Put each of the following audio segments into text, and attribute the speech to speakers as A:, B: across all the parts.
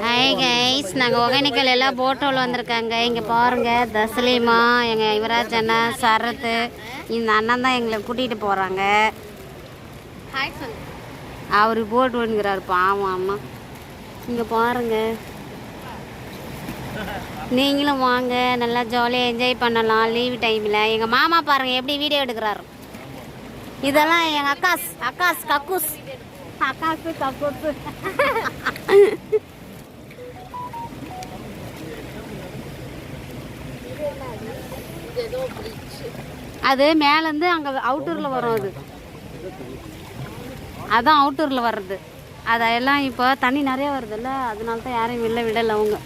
A: Hi guys, நாங்கள் ஒகேனக்கல் எல்லாம் போட்டோவில் வந்திருக்காங்க. இங்கே பாருங்கள், தஸ்லீமா, எங்கள் யுவராஜ் அண்ணன், சரத்து, இந்த அண்ணன் தான் எங்களை கூட்டிகிட்டு போகிறாங்க. ஹாய் சொல்லு. அவர் போட் வேணுங்கிறாரு பாவம் அம்மா. இங்கே பாருங்கள், நீங்களும் வாங்க, நல்லா ஜாலியாக என்ஜாய் பண்ணலாம் லீவ் டைமில். எங்கள் மாமா பாருங்கள் எப்படி வீடியோ எடுக்கிறாரு. இதெல்லாம் எங்கள் அக்காஸ் கக்கூஸ் அது மேலேருந்து அங்கே அவுட்டூரில் வரும். அதான் அவுட்டூரில் வர்றது. அதெல்லாம் இப்போ தண்ணி நிறைய வருதுல்ல, அதனால தான் யாரையும் வெளில விடலை அவங்க.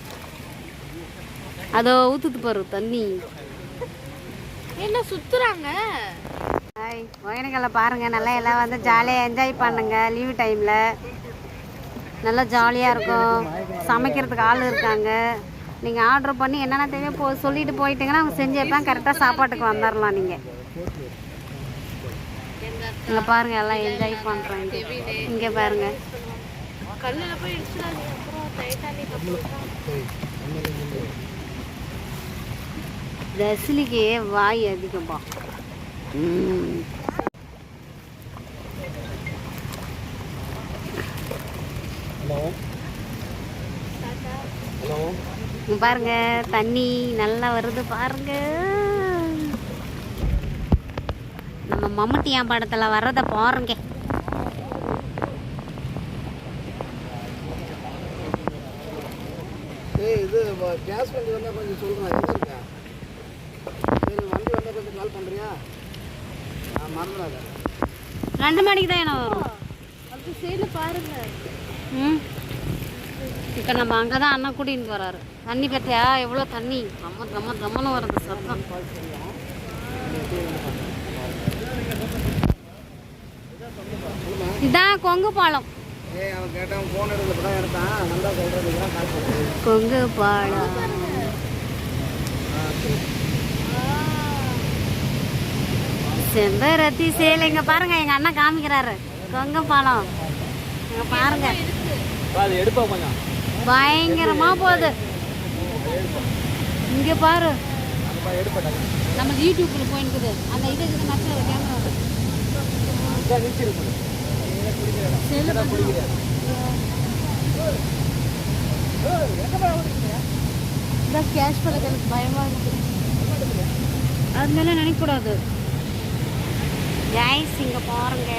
A: அதோ ஊற்றுட்டு போகிற தண்ணி என்ன சுற்றுறாங்க. ஹாய், ஒகேனக்கல்ல பாருங்கள், நல்லா எல்லாம் வந்து ஜாலியாக என்ஜாய் பண்ணுங்க. லீவ் டைமில் நல்லா ஜாலியாக இருக்கும். சமைக்கிறதுக்கு ஆள் இருக்காங்க. நீங்கள் ஆர்டர் பண்ணி என்னென்ன தேவையோ சொல்லிட்டு போயிட்டீங்கன்னா அவங்க செஞ்சு வைப்பாங்க. கரெக்டாக சாப்பாட்டுக்கு வந்துடலாம். நீங்கள் இங்கே பாருங்கள், எல்லாம் என்ஜாய் பண்ணுறாங்க. இங்கே பாருங்கள், தஸ்லிக்கு வாய் அதிகம்பா. பாருங்க, தண்ணி நல்லா வருது பாருங்க. நம்ம மம்முட்டியா படத்துல வர்றத பாருங்க.
B: இது கேஸ் வண்டி வந்தால் கொஞ்சம் சொல்கிறேன். எங்கே இருக்கேன்? சரி, வண்டி வந்தால் கொஞ்சம் கால் பண்ணுறியா? நான் மறந்துடாத.
A: 2 மணிக்கு தான் என்ன வரும்.
B: அது சைடில் பாருங்க.
A: இப்போ நம்ம அங்கே தான் அண்ணன் கூட்டின்னு போகிறாரு. தண்ணி பற்றியா எவ்வளோ தண்ணி கம்மன்னு வருது சத்தம். இதான் கொங்கு பாலம்.
B: அவன் கேட்டான், ஃபோன் எடுக்க தான் எடுத்தான். நல்லா சொல்கிறதுக்கு கால் பண்ணுறேன்.
A: கொங்கு பாலம் செம்பருத்தி சேலை. இங்கே பாருங்க, எங்கள் அண்ணன் காமிக்கிறாரு கொங்கு பாலம். இங்கே பாருங்க, பயங்கரமா போகுது. இங்கே பாரு, நம்ம யூடியூப்ல போயிருக்குது. அந்த இது நச்சுல கேமரா கேஷ் பண்ண எனக்கு பயமா இருக்குது. அது மேலே நினைக்கக்கூடாது. கைஸ், இங்கே பாருங்க,